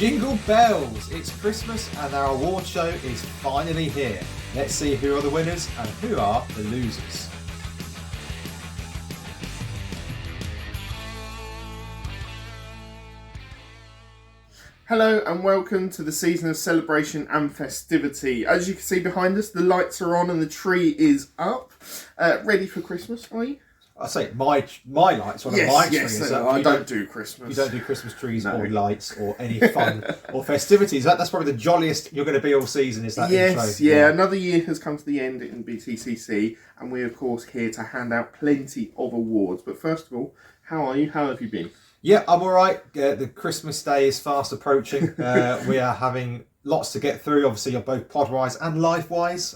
Jingle bells! It's Christmas and our award show is finally here. Let's see who are the winners and who are the losers. Hello and welcome to the season of celebration and festivity. As you can see behind us, the lights are on and the tree is up. Ready for Christmas, are you? I say my lights on my tree is up. I don't do Christmas. You don't do Christmas trees or lights or any fun or festivities. That's probably the jolliest you're going to be all season, is that intro? Yeah. Another year has come to the end in Btcc and we're of course here to hand out plenty of awards. But first of all, how are you? How have you been? Yeah, I'm alright. The Christmas day is fast approaching. We are having lots to get through, obviously, both pod-wise and life-wise.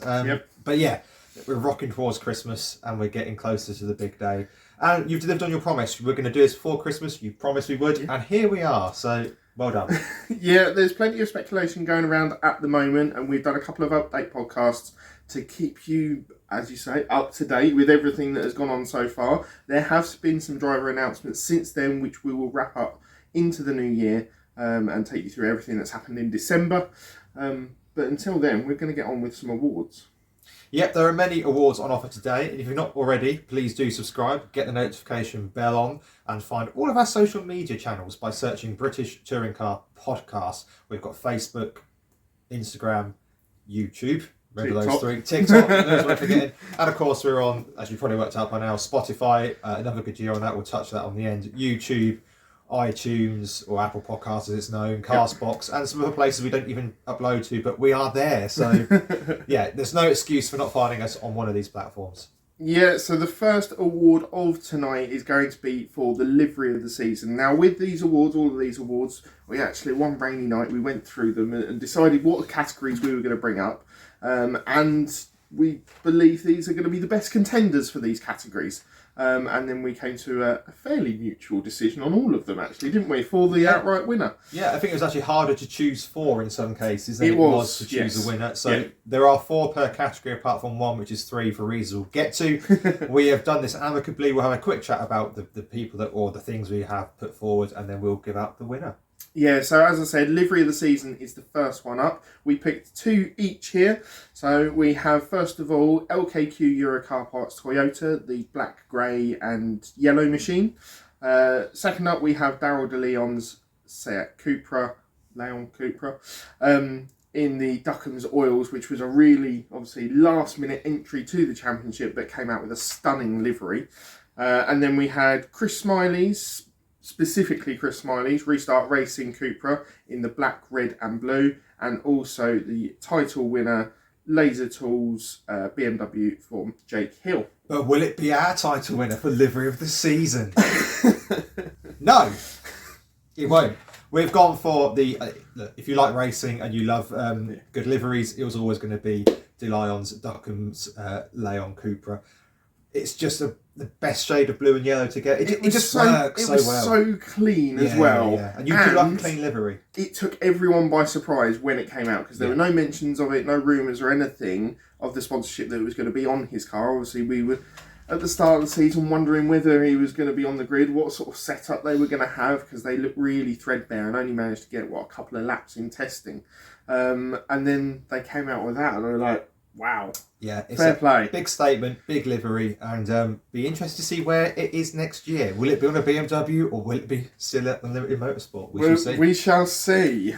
But yeah, we're rocking towards Christmas and we're getting closer to the big day. And you've delivered on your promise. We're going to do this before Christmas. You promised we would. And here we are. So, well done. Yeah, there's plenty of speculation going around at the moment. And we've done a couple of update podcasts to keep you, as you say, up to date with everything that has gone on so far. There have been some driver announcements since then, which we will wrap up into the new year and take you through everything that's happened in December. But until then, we're going to get on with some awards. Yep, there are many awards on offer today, and if you're not already, please do subscribe, get the notification bell on, and find all of our social media channels by searching British Touring Car Podcast. We've got Facebook, Instagram, YouTube, remember those three, TikTok, those we're forgetting, and of course we're on, as you've probably worked out by now, Spotify, another good year on that, we'll touch that on the end, YouTube, iTunes or Apple Podcasts as it's known, Castbox, and some other places we don't even upload to, but we are there. So yeah, there's no excuse for not finding us on one of these platforms. Yeah, so the first award of tonight is going to be for the livery of the season. Now with these awards, all of these awards, we actually, one rainy night, we went through them and decided what categories we were going to bring up. And we believe these are going to be the best contenders for these categories. And then we came to a fairly mutual decision on all of them, actually, didn't we, for the outright winner? Yeah, I think it was actually harder to choose four in some cases than it was to choose a winner. So there are four per category apart from one, which is three for reasons we'll get to. We have done this amicably. We'll have a quick chat about the people that or the things we have put forward, and then we'll give out the winner. Yeah, so as I said, livery of the season is the first one up. We picked two each here. So we have, first of all, LKQ Euro Car Parts Toyota, the black, grey and yellow machine. Second up, we have Daryl de Leon's Seat Cupra, in the Duckham's Oils, which was a really, obviously, last-minute entry to the championship, but came out with a stunning livery. And then we had Chris Smiley's, specifically Chris Smiley's Restart Racing Cupra in the black, red and blue, and also the title winner Laser Tools BMW from Jake Hill. But will it be our title winner for livery of the season? No, it won't. We've gone for the, look, if you like racing and you love good liveries, it was always going to be De Leon's Duckham's Leon Cupra. It's just the best shade of blue and yellow to get. It just works so well. It was so clean as well. Yeah. And you do like a clean livery. It took everyone by surprise when it came out, because there were no mentions of it, no rumours or anything of the sponsorship that was going to be on his car. Obviously, we were at the start of the season wondering whether he was going to be on the grid, what sort of setup they were going to have, because they looked really threadbare and only managed to get, a couple of laps in testing. And then they came out with that and I was like, wow. Yeah, it's fair play. Big statement, big livery, and be interested to see where it is next year. Will it be on a BMW or will it be still at Unlimited Motorsport? We shall see.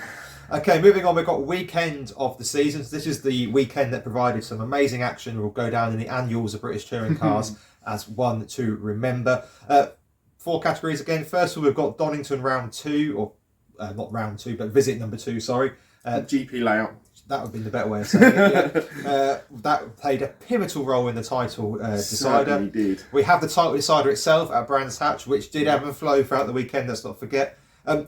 Okay, moving on, we've got weekend of the season. So this is the weekend that provided some amazing action. We'll go down in the annuals of British Touring Cars as one to remember. Four categories again. First of all, we've got Donington round 2, or not round 2, but visit number 2, sorry. GP layout. That would be the better way of saying it. Yeah. That played a pivotal role in the title decider. Certainly did. We have the title decider itself at Brands Hatch, which did ebb and flow throughout the weekend, let's not forget.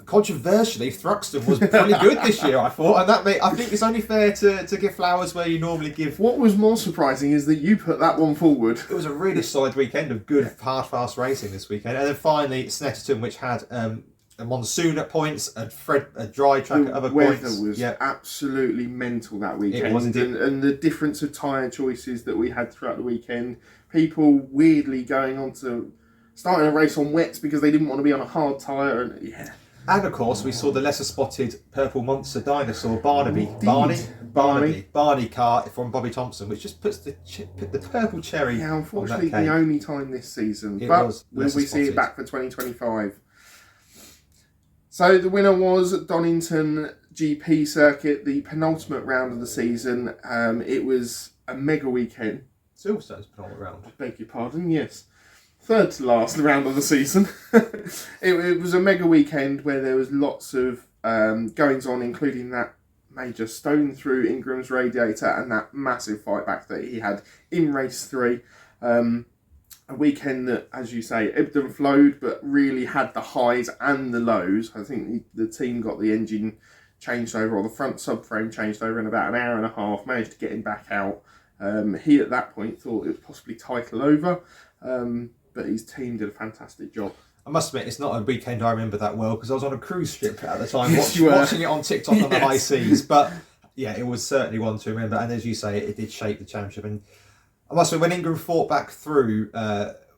Controversially, Thruxton was pretty good this year, I thought, and I think it's only fair to give flowers where you normally give. What was more surprising is that you put that one forward. It was a really solid weekend of good, hard, fast racing this weekend. And then finally, Snetterton, which had a monsoon at points, a dry track at other points. The weather was absolutely mental that weekend. It was indeed. And the difference of tyre choices that we had throughout the weekend. People weirdly going on to starting a race on wets because they didn't want to be on a hard tyre. And And of course, we saw the lesser spotted purple monster dinosaur Barnaby car from Bobby Thompson, which just puts the purple cherry. Yeah, unfortunately, on that the cake. only time this season. It But was will we lesser see it spotted. back for 2025? So the winner was Donington GP circuit, the penultimate round of the season. It was a mega weekend. Silverstone's penultimate round. I beg your pardon, yes. Third to last round of the season. it was a mega weekend where there was lots of goings on, including that major stone through Ingram's radiator and that massive fight back that he had in race 3. A weekend that, as you say, ebbed and flowed, but really had the highs and the lows. I think the team got the engine changed over, or the front subframe changed over in about an hour and a half, managed to get him back out. He, at that point, thought it was possibly title over, but his team did a fantastic job. I must admit, it's not a weekend I remember that well because I was on a cruise ship at the time, Yes, you were. watching it on TikTok on the Yes. high seas. But yeah, it was certainly one to remember. And as you say, it did shape the championship. And I must admit, when Ingram fought back through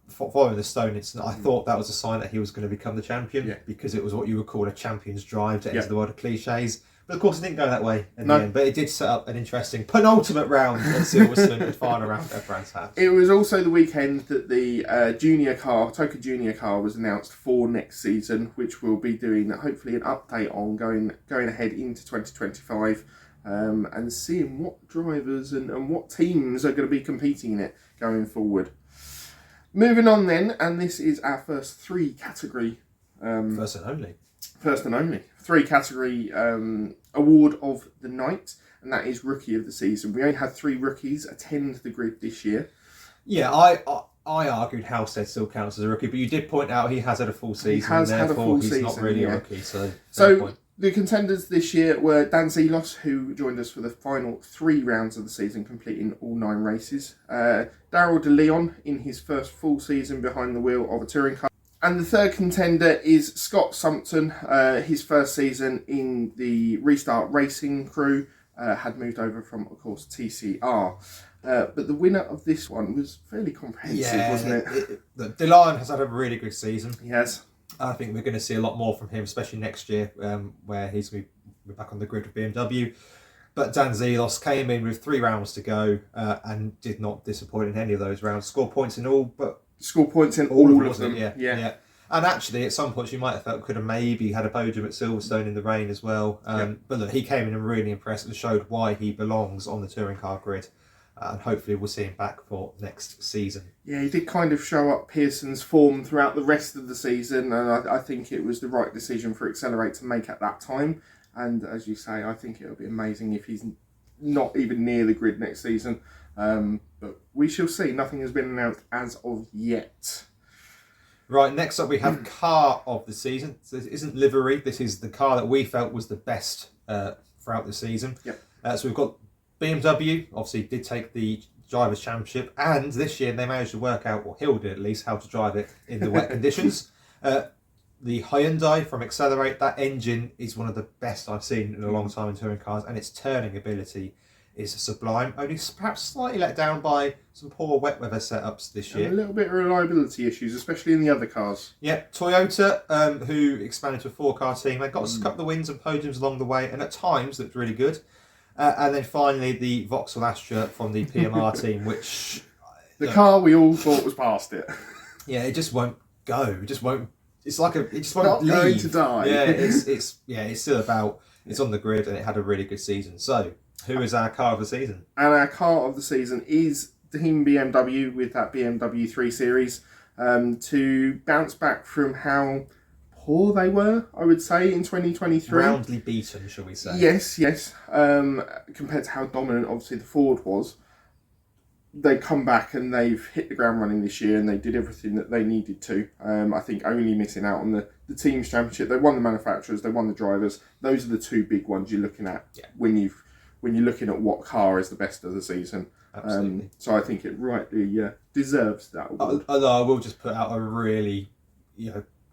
following the stone incident, I thought that was a sign that he was going to become the champion because it was what you would call a champion's drive to enter the world of cliches. But of course, it didn't go that way in the end. But it did set up an interesting penultimate round at Silverstone and final round at Brands Hatch. It was also the weekend that the Toka Junior car was announced for next season, which we'll be doing hopefully an update on going ahead into 2025 and seeing what drivers and what teams are going to be competing in it going forward. Moving on then, and this is our first 3 category. First and only. 3 category award of the night, and that is Rookie of the Season. We only had 3 rookies attend the grid this year. Yeah, I argued Halstead still counts as a rookie, but you did point out he has had a full season. He has had a full he's season, not really a rookie. So the contenders this year were Dan Zelos, who joined us for the final 3 rounds of the season, completing all 9 races. Daryl De Leon in his first full season behind the wheel of a touring car. And the third contender is Scott Sumpton. His first season in the Restart Racing crew had moved over from, of course, TCR. But the winner of this one was fairly comprehensive, wasn't it? DeLion has had a really good season. He has. I think we're going to see a lot more from him, especially next year, where he's going to be back on the grid with BMW. But Dan Zelos came in with 3 rounds to go and did not disappoint in any of those rounds. Scored points in all, but score points in all of them. Yeah. And actually, at some points, you might have felt could have maybe had a podium at Silverstone in the rain as well. But look, he came in and really impressed and showed why he belongs on the touring car grid. And hopefully we'll see him back for next season. Yeah, he did kind of show up Pearson's form throughout the rest of the season, and I think it was the right decision for Accelerate to make at that time. And as you say, I think it'll be amazing if he's not even near the grid next season. But we shall see. Nothing has been announced as of yet. Right, next up we have car of the season. So this isn't livery. This is the car that we felt was the best throughout the season. Yep. So we've got BMW, obviously did take the Drivers' Championship, and this year they managed to work out, or Hill did at least, how to drive it in the wet conditions. The Hyundai from Accelerate, that engine is one of the best I've seen in a long time in touring cars, and its turning ability is sublime. Only perhaps slightly let down by some poor wet weather setups this year. And a little bit of reliability issues, especially in the other cars. Yeah, Toyota, who expanded to a 4-car team, they got us a couple of wins and podiums along the way, and at times looked really good. And then finally the Vauxhall Astra from the PMR team, which the car we all thought was past it. Yeah, it just won't go. It just won't. It's like it just won't Not leave. going to die. Yeah, it's still about. It's on the grid and it had a really good season. So, who is our car of the season? And our car of the season is Team BMW with that BMW 3 Series to bounce back from how poor they were, I would say, in 2023. Roundly beaten, shall we say? Yes. Compared to how dominant, obviously, the Ford was. They come back and they've hit the ground running this year and they did everything that they needed to. I think only missing out on the team's championship. They won the manufacturers, they won the drivers. Those are the 2 big ones you're looking at when you're looking at what car is the best of the season. Absolutely. So I think it rightly deserves that award. Although I will just put out a really,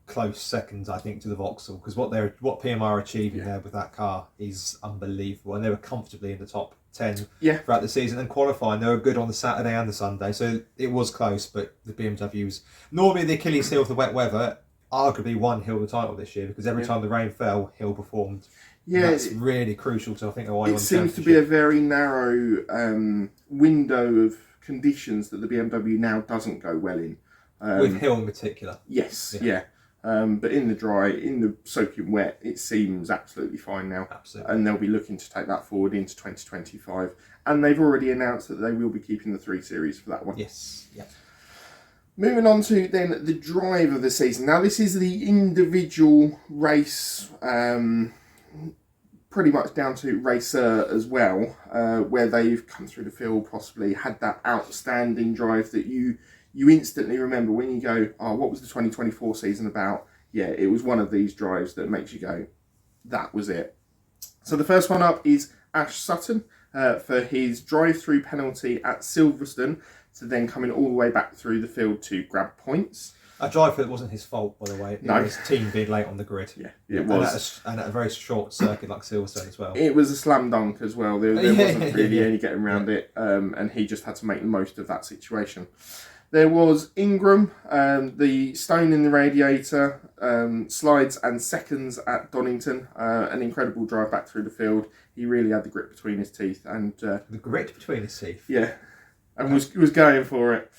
close second, I think, to the Vauxhall, because what PMR are achieving there with that car is unbelievable, and they were comfortably in the top 10 throughout the season, and qualifying they were good on the Saturday and the Sunday, so it was close. But the BMWs, normally the Achilles heel of the wet weather, arguably won Hill the title this year, because every time the rain fell, Hill performed. Yeah, and that's really crucial to, I think, why he won it the seems to be a championship. very narrow window of conditions that the BMW now doesn't go well in. With Hill in particular. Yes, yeah. But in the dry, in the soaking wet, it seems absolutely fine now. Absolutely. And they'll be looking to take that forward into 2025. And they've already announced that they will be keeping the 3 Series for that one. Yes, yeah. Moving on to then the drive of the season. Now, this is the individual race, pretty much down to racer as well, where they've come through the field, possibly had that outstanding drive that you instantly remember when you go, oh, what was the 2024 season about? Yeah, it was one of these drives that makes you go, that was it. So the first one up is Ash Sutton for his drive-through penalty at Silverstone, to then coming all the way back through the field to grab points. A drive that wasn't his fault, by the way. It was his team being late on the grid. Yeah, it was. And at a very short circuit like Silverstone as well. It was a slam dunk as well. There wasn't really any getting around it, and he just had to make the most of that situation. There was Ingram, the stone in the radiator, slides and seconds at Donington. An incredible drive back through the field. He really had the grit between his teeth. And the grit between his teeth? Yeah, and was going for it.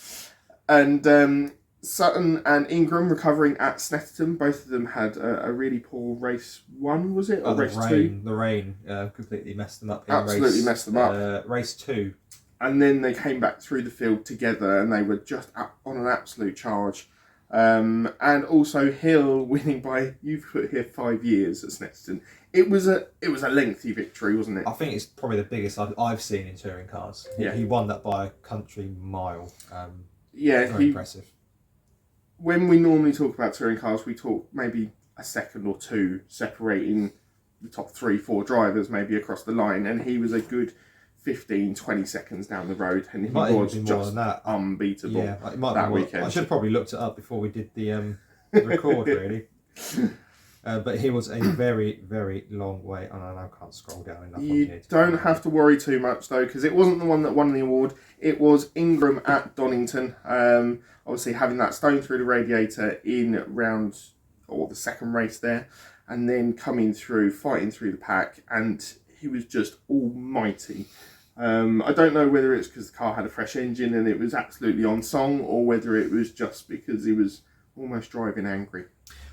And Sutton and Ingram recovering at Snetterton. Both of them had a really poor race 1, was it? Or race 2? The rain completely messed them up. Absolutely messed them up. Race 2. And then they came back through the field together, and they were just on an absolute charge. And also Hill winning by, you've put here, 5 years at Snetterton. It was a lengthy victory, wasn't it? I think it's probably the biggest I've seen in touring cars. He won that by a country mile. Very impressive. When we normally talk about touring cars, we talk maybe a second or 2 separating the top 3, 4 drivers maybe across the line, and he was a good 15, 20 seconds down the road, and he was just unbeatable that weekend. I should have probably looked it up before we did the record, really. But he was a very, very long way, and I can't scroll down enough. You don't have to worry too much, though, because it wasn't the one that won the award. It was Ingram at Donington. Obviously, having that stone through the radiator in the second race there, and then coming through, fighting through the pack, and he was just almighty. I don't know whether it's because the car had a fresh engine and it was absolutely on song, or whether it was just because he was almost driving angry.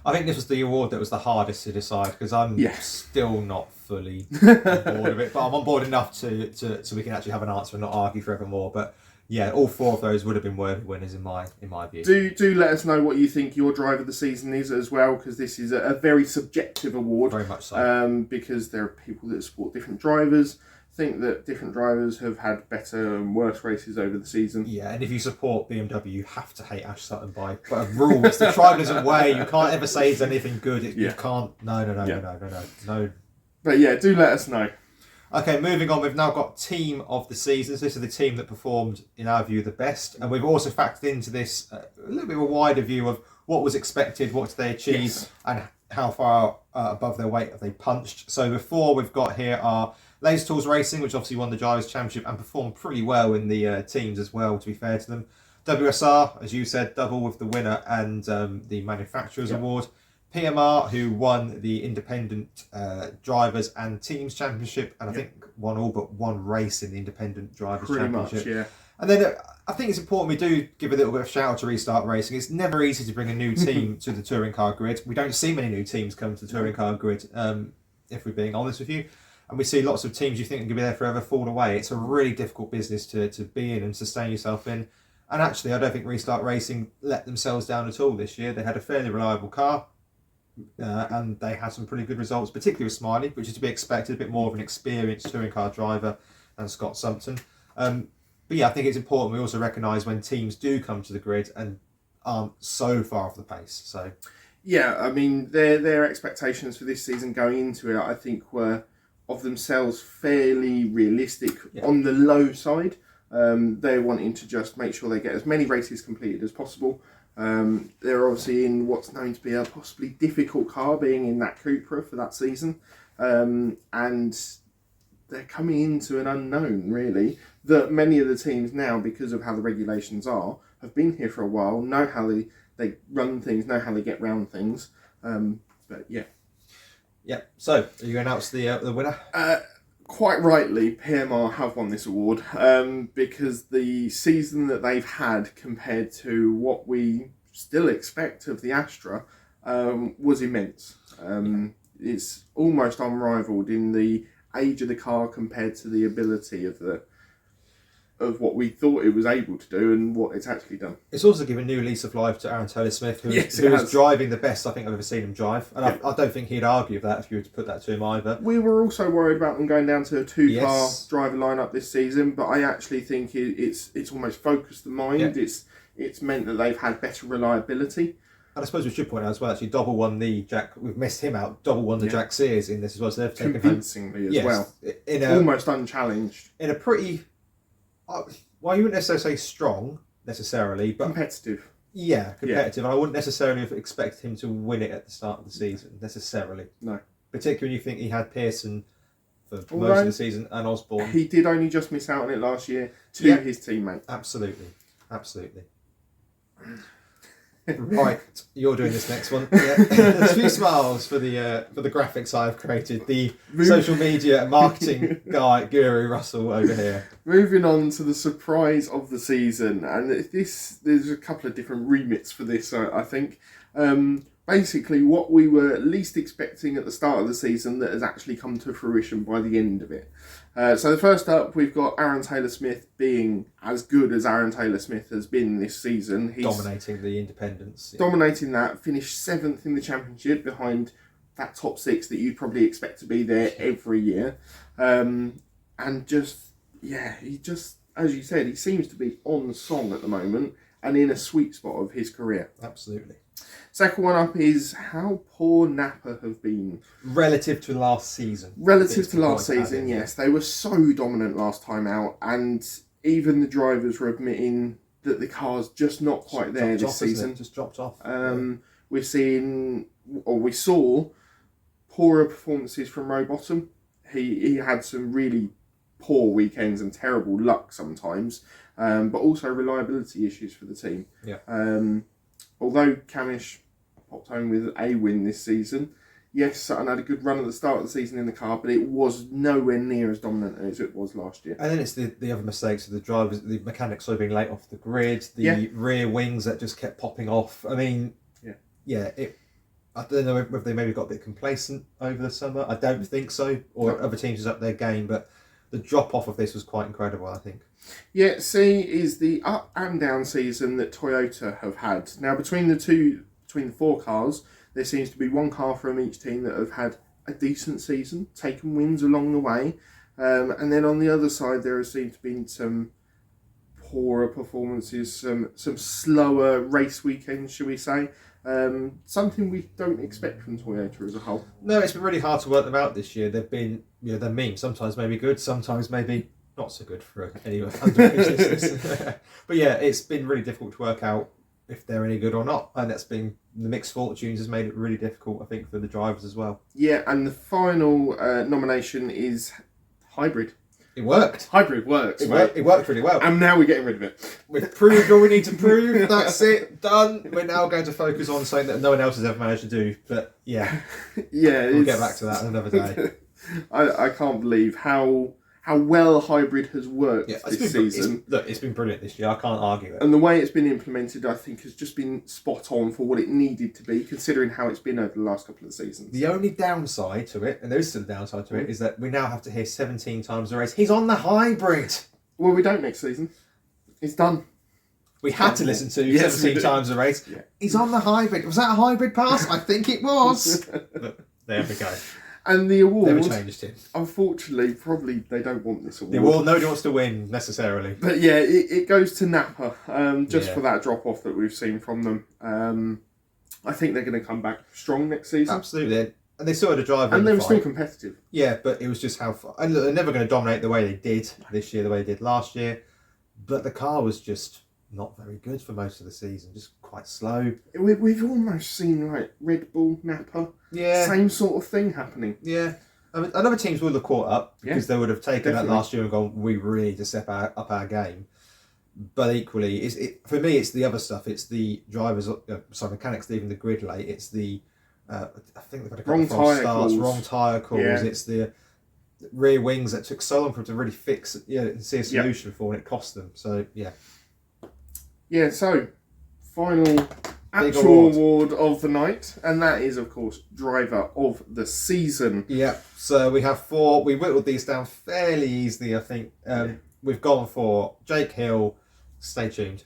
I think this was the award that was the hardest to decide, because I'm still not fully on board of it, but I'm on board enough so we can actually have an answer and not argue forevermore. But yeah, all 4 of those would have been worthy winners in my view. Do let us know what you think your drive of the season is as well, because this is a very subjective award. Very much so. Because there are people that support different drivers, think that different drivers have had better and worse races over the season. Yeah, and if you support BMW, you have to hate Ash Sutton by a rule. It's the tribalism way. You can't ever say it's anything good. You can't. No. But yeah, do let us know. Okay, moving on, we've now got team of the season. So this is the team that performed, in our view, the best. And we've also factored into this a little bit of a wider view of what was expected, what did they achieve, and how far above their weight have they punched. So before, we've got here our Laser Tools Racing, which obviously won the Drivers' Championship and performed pretty well in the teams as well, to be fair to them. WSR, as you said, double with the winner and the Manufacturers Award. PMR, who won the Independent Drivers and Teams Championship, and I think won all but one race in the Independent Drivers Championship. Pretty much, And then I think it's important we do give a little bit of shout out to Restart Racing. It's never easy to bring a new team to the touring car grid. We don't see many new teams come to the touring car grid, if we're being honest with you. And we see lots of teams you think are going to be there forever fall away. It's a really difficult business to be in and sustain yourself in. And actually, I don't think Restart Racing let themselves down at all this year. They had a fairly reliable car, and they had some pretty good results, particularly with Smiley, which is to be expected, a bit more of an experienced touring car driver than Scott Sumpton. But yeah, I think it's important we also recognise when teams do come to the grid and aren't so far off the pace. So, yeah, I mean, their expectations for this season going into it, I think, were of themselves fairly realistic on the low side. They're wanting to just make sure they get as many races completed as possible. They're obviously in what's known to be a possibly difficult car, being in that Cupra for that season. And they're coming into an unknown, really, that many of the teams now, because of how the regulations are, have been here for a while, know how they run things, know how they get round things. But yeah. Yeah. So, are you going to announce the winner? Quite rightly, PMR have won this award because the season that they've had compared to what we still expect of the Astra was immense. It's almost unrivaled in the age of the car compared to the ability of what we thought it was able to do and what it's actually done. It's also given new lease of life to Aaron Taylor-Smith, who Yes, is driving the best I think I've ever seen him drive. And I don't think he'd argue with that if you were to put that to him either. We were also worried about them going down to a two-car driver lineup this season, but I actually think it's almost focused the mind. Yeah. It's meant that they've had better reliability. And I suppose we should point out as well, actually, Dobble won the Jack. We've missed him out. Dobble won the Jack Sears in this as well. So they've taken convincingly as well. Almost unchallenged. In a pretty, well, you wouldn't necessarily say strong necessarily, but competitive. Yeah, competitive. And I wouldn't necessarily have expected him to win it at the start of the season necessarily. No, particularly when you think he had Pearson for most of the season and Osborne. He did only just miss out on it last year to his teammate. Absolutely. Right, you're doing this next one. Yeah. A few smiles for the graphics I've created. The social media and marketing guy, Guru Russell over here. Moving on to the surprise of the season, and there's a couple of different remits for this. I think basically what we were least expecting at the start of the season that has actually come to fruition by the end of it. So the first up, we've got Aaron Taylor-Smith being as good as Aaron Taylor-Smith has been this season. He's dominating the independents. Yeah. Dominating that, finished 7th in the championship behind that top 6 that you'd probably expect to be there every year. And he just, as you said, he seems to be on song at the moment and in a sweet spot of his career. Absolutely. Second one up is how poor Napa have been. Relative to last season. Yes. They were so dominant last time out, and even the drivers were admitting that the car's just not quite there this season. Just dropped off. We saw poorer performances from Rowbottom. He had some really poor weekends and terrible luck sometimes, but also reliability issues for the team. Yeah. Although Camish popped home with a win this season, yes, Sutton had a good run at the start of the season in the car, but it was nowhere near as dominant as it was last year. And then it's the other mistakes of the drivers, the mechanics being late off the grid, the rear wings that just kept popping off. I mean, I don't know if they maybe got a bit complacent over the summer. I don't think so, or other teams has up their game, but the drop off of this was quite incredible, I think. Yeah, C is the up and down season that Toyota have had. Now, between the 4 cars, there seems to be one car from each team that have had a decent season, taken wins along the way. And then on the other side, there has seemed to be some poorer performances, some slower race weekends, shall we say. Something we don't expect from Toyota as a whole. No, it's been really hard to work them out this year. They've been, they're mean. Sometimes maybe good, sometimes maybe not so good for any underage listeners. But yeah, it's been really difficult to work out if they're any good or not. And that's been, the mixed fortunes has made it really difficult, I think, for the drivers as well. Yeah, and the final nomination is hybrid. It worked. Hybrid works. It worked really well. And now we're getting rid of it. We've proved all we need to prove. That's it. Done. We're now going to focus on something that no one else has ever managed to do. But yeah. We'll get back to that another day. I can't believe how well hybrid has worked this season. It's been brilliant this year. I can't argue it. And the way it's been implemented, I think, has just been spot on for what it needed to be, considering how it's been over the last couple of seasons. The only downside to it, and there is still a downside to it, is that we now have to hear 17 times a race, he's on the hybrid. Well, we don't next season. It's done. We had to listen to 17 times a race. Yeah. He's on the hybrid. Was that a hybrid pass? I think it was. But there we go. And the award, never changed it. Unfortunately, probably they don't want this award. The award, nobody wants to win necessarily. But yeah, it goes to Napa, for that drop off that we've seen from them. I think they're going to come back strong next season. Absolutely, and they still had a driver, and they were still competitive. Yeah, but it was just how far. And they're never going to dominate the way they did this year, the way they did last year. But the car was just not very good for most of the season, just quite slow. We've almost seen like Red Bull, Napa, same sort of thing happening. Yeah, I mean, other teams would have caught up because they would have taken that last year and gone, we really need to step up our game. but equally, for me, it's the other stuff. It's the drivers, mechanics leaving the grid late. It's the, I think they've had a couple of false starts, wrong tyre calls. Yeah. It's the rear wings that took so long for them to really fix, and see a solution for, and it cost them. So, yeah. Yeah, so, final actual award of the night, and that is, of course, Driver of the Season. Yeah, so we have 4. We whittled these down fairly easily, I think. We've gone for Jake Hill, stay tuned,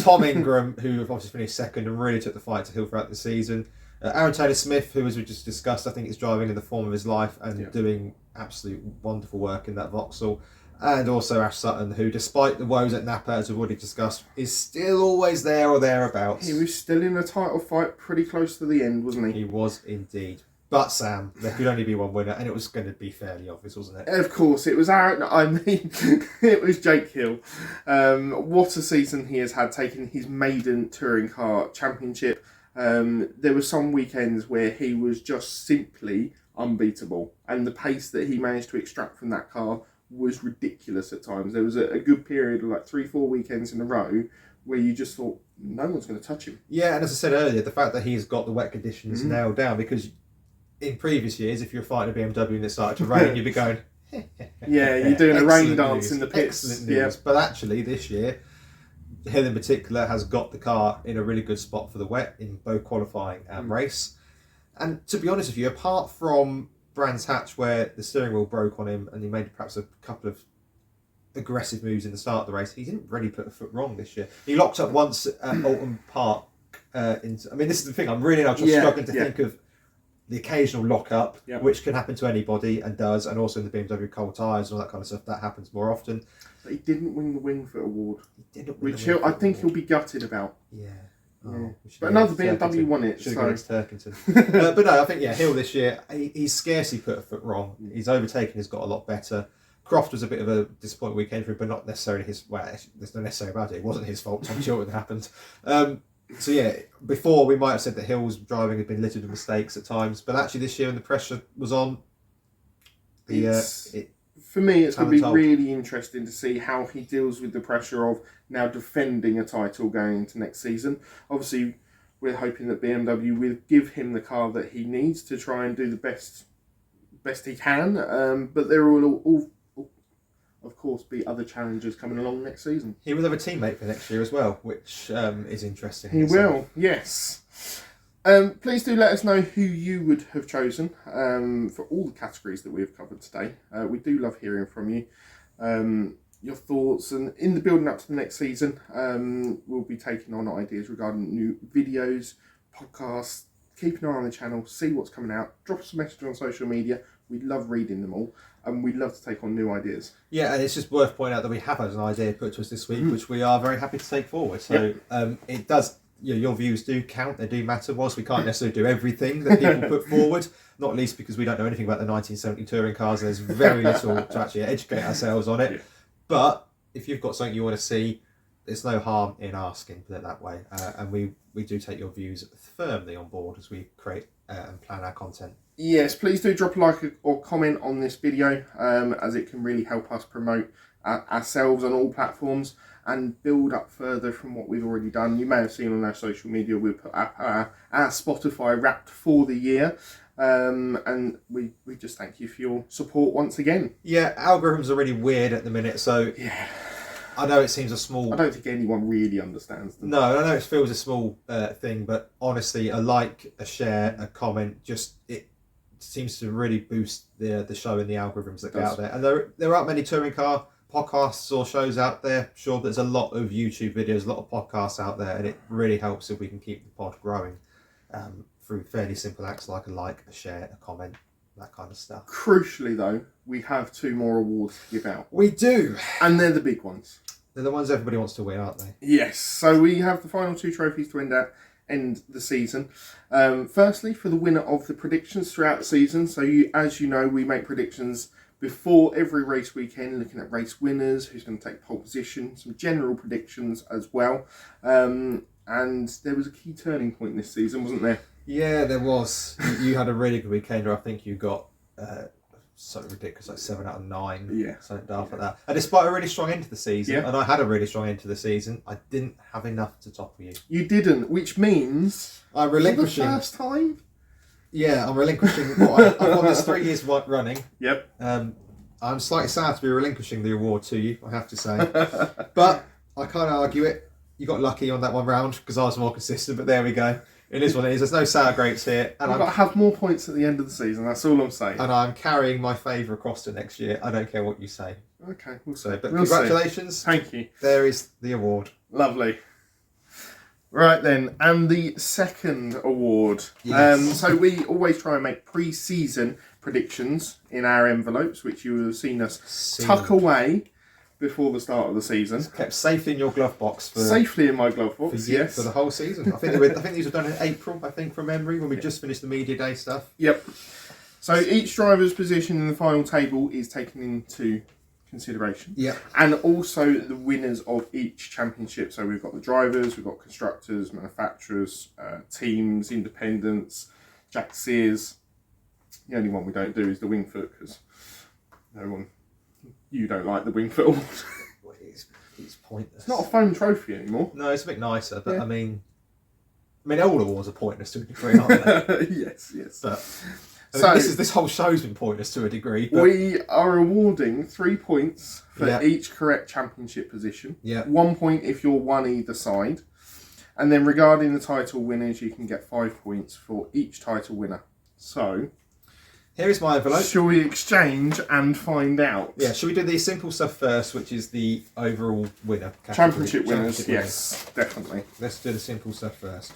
Tom Ingram, who obviously finished second and really took the fight to Hill throughout the season, Aaron Taylor-Smith, who, as we just discussed, I think is driving in the form of his life and doing absolute wonderful work in that Vauxhall, and also Ash Sutton, who, despite the woes at Napa, as we've already discussed, is still always there or thereabouts. He was still in a title fight pretty close to the end, wasn't he? He was indeed. But Sam, there could only be one winner, and it was going to be fairly obvious, wasn't it? Of course, it was Aaron. I mean, it was Jake Hill. What a season he has had, taking his maiden touring car championship. There were some weekends where he was just simply unbeatable, and the pace that he managed to extract from that car was ridiculous at times. There was a good period of like 3-4 weekends in a row where you just thought no one's going to touch him. Yeah, and as I said earlier, the fact that he's got the wet conditions nailed down, because in previous years, if you're fighting a BMW and it started to rain, you'd be going, yeah, you're doing a rain dance in the pits. Excellent news. But actually, this year, Hill in particular has got the car in a really good spot for the wet in both qualifying and race. And to be honest with you, apart from Brands Hatch, where the steering wheel broke on him and he made perhaps a couple of aggressive moves in the start of the race, he didn't really put a foot wrong this year. He locked up once at Alton Park. I mean, this is the thing, I'm really not just struggling to think of the occasional lock-up, which can happen to anybody and does, and also in the BMW cold tyres and all that kind of stuff, that happens more often. But he didn't win the Wingfoot Award. He didn't win which I think he'll be gutted about. Yeah. But another BMW won it. Should have gone against Turkington. But no, I think, Hill this year, he's scarcely put a foot wrong. His overtaking has got a lot better. Croft was a bit of a disappointing weekend for him, but not necessarily his... Well, there's no necessary about it. It wasn't his fault. I'm sure it happened. So yeah, before we might have said that Hill's driving had been littered with mistakes at times, but actually this year when the pressure was on, for me it's going to be really interesting to see how he deals with the pressure of now defending a title going into next season. Obviously, we're hoping that BMW will give him the car that he needs to try and do the best he can, but there will of course be other challenges coming along next season. He will have a teammate for next year as well, which is interesting. He will, yes. Please do let us know who you would have chosen for all the categories that we have covered today. We do love hearing from you, your thoughts, and in the building up to the next season, we'll be taking on ideas regarding new videos, podcasts. Keep an eye on the channel, see what's coming out, drop us a message on social media. We love reading them all, and we'd love to take on new ideas. Yeah, and it's just worth pointing out that we have had an idea put to us this week, which we are very happy to take forward. So it does, your views do count, they do matter. Whilst we can't necessarily do everything that people put forward, not least because we don't know anything about the 1970 touring cars, and there's very little to actually educate ourselves on it. But if you've got something you want to see, there's no harm in asking, put it that way. And we do take your views firmly on board as we create and plan our content. Yes, please do drop a like or comment on this video, as it can really help us promote ourselves on all platforms and build up further from what we've already done. You may have seen on our social media we put up our Spotify Wrapped for the year, and we just thank you for your support once again. Yeah, algorithms are really weird at the minute, so I know it seems a small... I don't think anyone really understands them. No, I know it feels a small thing, but honestly, a like, a share, a comment, it seems to really boost the show and the algorithms that get out there. And there aren't many touring car podcasts or shows out there. Sure, there's a lot of YouTube videos, a lot of podcasts out there, and it really helps if we can keep the pod growing through fairly simple acts like a share, a comment, that kind of stuff. Crucially, though, we have 2 more awards to give out. We do. And they're the big ones. They're the ones everybody wants to win, aren't they? Yes. So we have the final 2 trophies to end the season. Firstly, for the winner of the predictions throughout the season. So as you know, we make predictions before every race weekend, looking at race winners, who's going to take pole position, some general predictions as well. And there was a key turning point this season, wasn't there? Yeah, there was. You had a really good weekend, or I think you got something ridiculous, like 7 out of 9. Yeah. Something daft like that. And despite a really strong end to the season, Yeah. and I had a really strong end to the season, I didn't have enough to topple you. You didn't, which means I'm for the relinquishing. first time. Yeah, I'm relinquishing. I've won this 3 years running. Yep. I'm slightly sad to be relinquishing the award to you, I have to say. But I can't argue it. You got lucky on that one round because I was more consistent, but there we go. It is what it is. There's no sour grapes here. And I've got to have more points at the end of the season, that's all I'm saying. And I'm carrying my favour across to next year. I don't care what you say. Okay, we'll see. So, but We'll congratulations. see. Thank you. There is the award. Lovely. Right then, and the second award. Yes. So we always try and make pre-season predictions in our envelopes, which you have seen us tuck away before the start of the season. Kept safely in your glove box for Safely in my glove box, yes. for the whole season. I think these were done in April, I think, from memory, when we just finished the media day stuff. Yep. So each driver's position in the final table is taken into consideration. Yeah. And also the winners of each championship. So we've got the drivers, we've got constructors, manufacturers, teams, independents, Jack Sears. The only one we don't do is the Wingfoot, because you don't like the Wingfoot award. Well, it's pointless. It's not a foam trophy anymore. No, it's a bit nicer, but Yeah. I mean, all awards are pointless to a degree, aren't they? Yes. But So this whole show's been pointless to a degree. But we are awarding 3 points for Yeah. each correct championship position. Yeah. 1 point if you're one either side. And then regarding the title winners, you can get 5 points for each title winner. So, here is my envelope. shall we exchange and find out? Yeah, should we do the simple stuff first, which is the overall winner category? Championship winners, Championship yes, definitely. winners. Let's do the simple stuff first.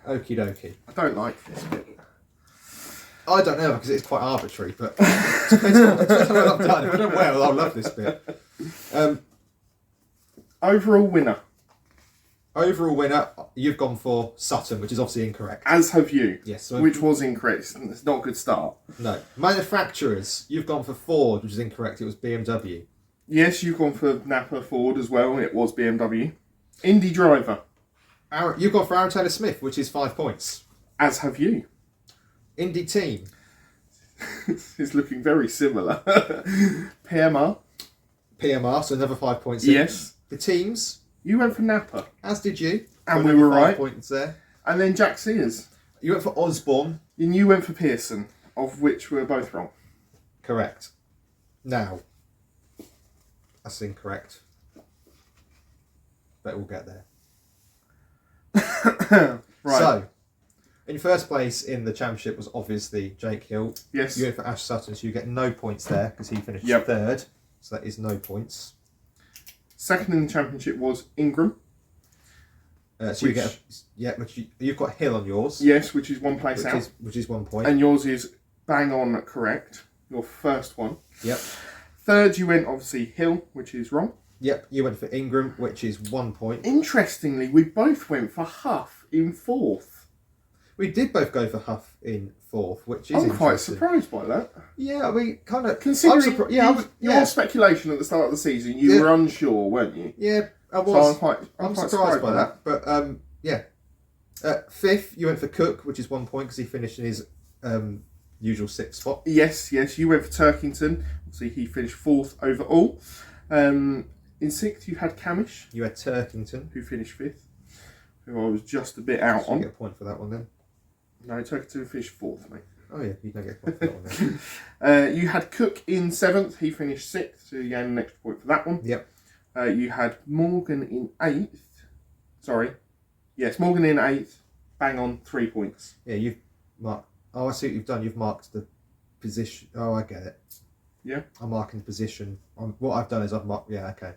Okie dokie. I don't like this bit. I don't know because it's quite arbitrary, but it depends on what I've done. If I've done well, I'll love this bit. Overall winner, Overall winner, you've gone for Sutton, which is obviously incorrect. as have you. Yes. So Which was incorrect. It's not a good start. no. Manufacturers, you've gone for Ford, which is incorrect. It was BMW. Yes, you've gone for Napa Ford as well. It was BMW. Indy driver, You've gone for Aaron Taylor Smith, which is 5 points. as have you. Indy team, It's looking very similar. PMR, PMR, so another 5 points. in. yes. The teams, You went for Napa. as did you. And So we were another 5 right. points there. And then Jack Sears. You went for Osborne. And you went for Pearson, of which we're both wrong. Correct. Now, that's incorrect. But we'll get there. Right. So, in first place in the championship was obviously Jake Hill. Yes. You went for Ash Sutton, so you get no points there because he finished Yep. third. So that is no points. Second in the championship was Ingram. So you get you've got Hill on yours. Yes, which is one place out. Which is 1 point. And yours is bang on correct. Your first one. Yep. Third, you went obviously Hill, which is wrong. Yep. You went for Ingram, which is 1 point. Interestingly, we both went for Huff in fourth. We did both go for Huff in fourth, which is I'm quite interesting. surprised by that. Yeah, I mean, kind of. Considering your yeah, speculation at the start of the season, you were unsure, weren't you? yeah, I So was. I'm quite surprised by that. But yeah. Fifth, you went for Cook, which is 1 point because he finished in his usual sixth spot. Yes, you went for Turkington. Obviously, he finished fourth overall. In sixth, you had Camish, You had Turkington. who finished fifth, who I was just a bit out So you on. get a point for that one then. No, Turkington finished fourth, mate. Oh yeah, you don't get a point for that one then. You had Cook in seventh. He finished sixth, so you gained an extra point for that one. Yep. You had Morgan in eighth. Sorry. Yes, Morgan in eighth. Bang on, 3 points. Yeah, you've marked. Oh, I see what you've done. You've marked the position. Oh, I get it. Yeah. I'm marking the position. What I've done is I've marked. Yeah, okay.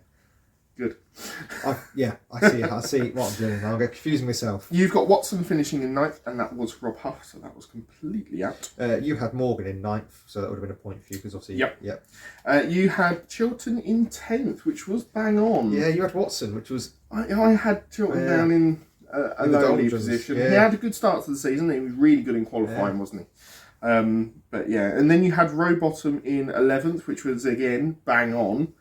Good. I see what I'm doing now. I'm confusing myself. You've got Watson finishing in ninth, and that was Rob Huff, so that was completely out. You had Morgan in ninth, so that would have been a point for you because obviously. Yep. You had Chilton in 10th, which was bang on. Yeah, you had Watson, which was. I had Chilton down in a In the lowly doldrums, position. yeah. He had a good start to the season. He was really good in qualifying, wasn't he? But yeah, and then you had Rowbottom in 11th, which was again bang on.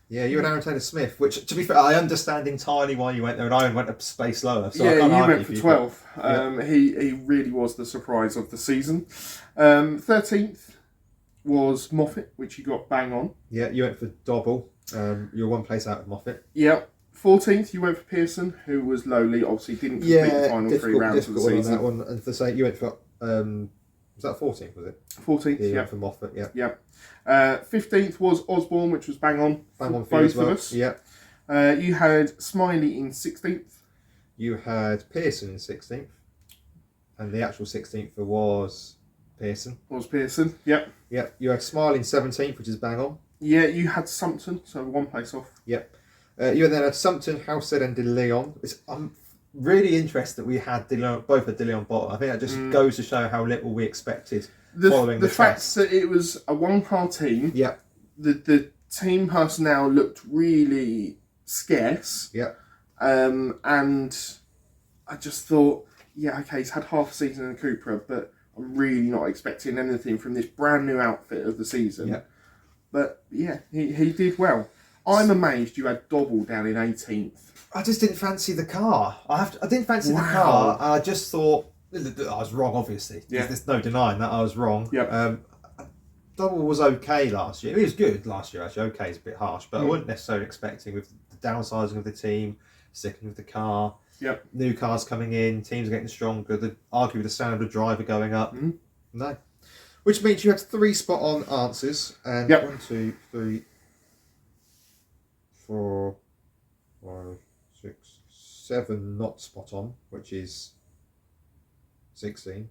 Yeah, you had Aaron Taylor Smith, which, to be fair, I understand entirely why you went there, and I went a space lower. So I Yeah, can't you argue went for you, 12th. Yeah. He really was the surprise of the season. 13th was Moffat, which you got bang on. Yeah, you went for Dobble. You're one place out of Moffat. Yep. 14th, you went for Pearson, who was lowly. Obviously, didn't complete the final 3 rounds of the season. On that one. And for say you went for was that 14th? Was it 14th? Yeah, you yeah. went for Moffat. Yeah. Yep. 15th was Osborne, which was bang on. Bang on for both you as well. of us. Yeah. You had Smiley in 16th. You had Pearson in 16th, and the actual 16th was Pearson. Was Pearson? Yep. Yep. You had Smile in 17th, which is bang on. Yeah, you had Sumpton, so 1 place off. Yep. You then had Sumpton, Househead, and De Leon. I'm really interested that we had both had De Leon bottom. I think that just goes to show how little we expected following the fact test. that it was a 1-car team. Yep. The team personnel looked really scarce. Yep. And I just thought, yeah, okay, he's had half a season in a Cupra, but I'm really not expecting anything from this brand new outfit of the season. Yep. But yeah, he did well. I'm amazed you had Dobble down in 18th. I just didn't fancy the car. I didn't fancy the car. And I just thought I was wrong. Obviously, there's no denying that I was wrong. Yep. Dobble was okay last year. He was good last year. Actually, okay is a bit harsh, but I wasn't necessarily expecting with the downsizing of the team, sticking with the car. Yep. New cars coming in, teams are getting stronger. Arguably the standard of driver going up. No, which means you had 3 spot on answers and 1, 2, 3, 4, 5, 6, 7 not spot on, which is 16.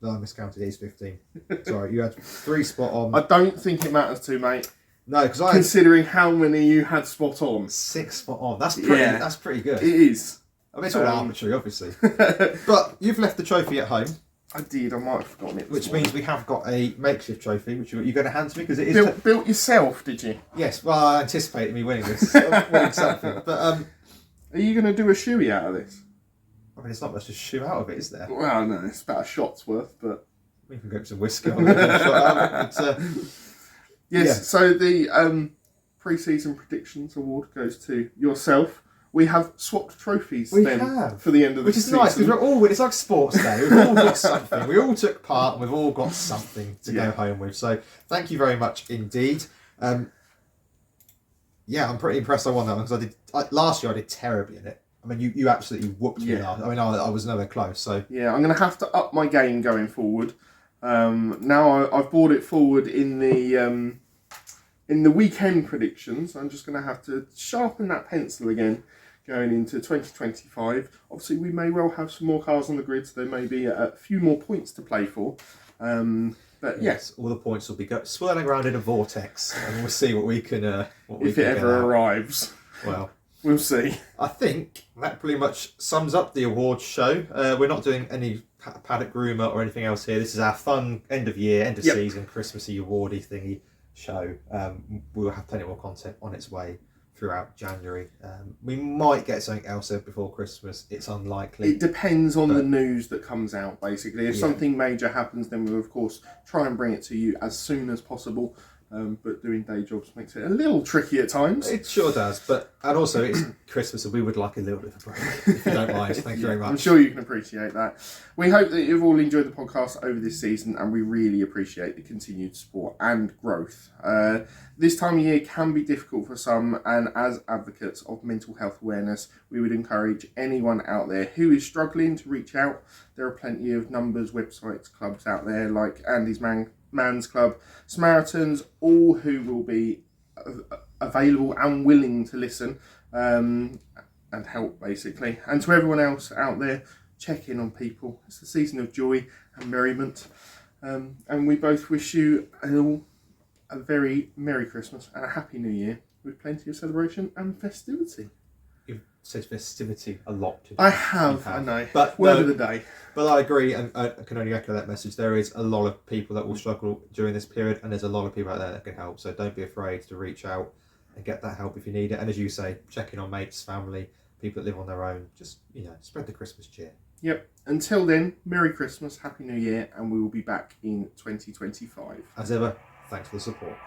No, I miscounted. It's 15. Sorry, you had 3 spot on. I don't think it matters to, mate. No, because considering how many you had spot on. 6 spot on. That's pretty. Yeah. That's pretty good. It is. I mean, it's all arbitrary, obviously. But you've left the trophy at home. I did. I might have forgotten it. Which means we have got a makeshift trophy, which you're going to hand to me because it is built yourself, did you? Yes. Well, I anticipated me winning this, winning something. But are you going to do a shoey out of this? I mean, it's not much to shoot out of it, is there? Well, no, it's about a shot's worth, but we can get some whiskey on it. Yes. Yeah. So the pre-season predictions award goes to yourself. We have swapped trophies for the end of the which is season. nice because it's like sports day. We've all got something. We all took part, and we've all got something to go home with. So thank you very much indeed. Yeah, I'm pretty impressed. I won that one because last year I did terribly in it. I mean, you absolutely whooped me last. I mean, I was nowhere close. So yeah, I'm going to have to up my game going forward. Now I've brought it forward in the weekend predictions. I'm just going to have to sharpen that pencil again going into 2025. Obviously, we may well have some more cars on the grid, so there may be a few more points to play for. But yes, all the points will be swirling around in a vortex, and we'll see what we can. If it ever arrives. Well, we'll see. I think that pretty much sums up the awards show. We're not doing any paddock rumour or anything else here. This is our fun end of year, end of season, Christmassy awardy thingy show. We'll have plenty more content on its way throughout January. We might get something else out before Christmas. It's unlikely. It depends on the news that comes out, basically. If something major happens, then we'll, of course, try and bring it to you as soon as possible. But doing day jobs makes it a little tricky at times. It sure does. And also, it's Christmas, and we would like a little bit of a break, if you don't mind. Thank you very much. I'm sure you can appreciate that. We hope that you've all enjoyed the podcast over this season, and we really appreciate the continued support and growth. This time of year can be difficult for some, and as advocates of mental health awareness, we would encourage anyone out there who is struggling to reach out. There are plenty of numbers, websites, clubs out there like Andy's Man's Club, Samaritans, all who will be available and willing to listen and help, basically. And to everyone else out there, check in on people. It's the season of joy and merriment. And we both wish you all a very Merry Christmas and a Happy New Year with plenty of celebration and festivity. You've said festivity a lot today. I have. I know. But word of the day. But I agree, and I can only echo that message. There is a lot of people that will struggle during this period, and there's a lot of people out there that can help. So don't be afraid to reach out and get that help if you need it. And as you say, check in on mates, family, people that live on their own. Just, spread the Christmas cheer. Yep. Until then, Merry Christmas, Happy New Year, and we will be back in 2025. As ever, thanks for the support.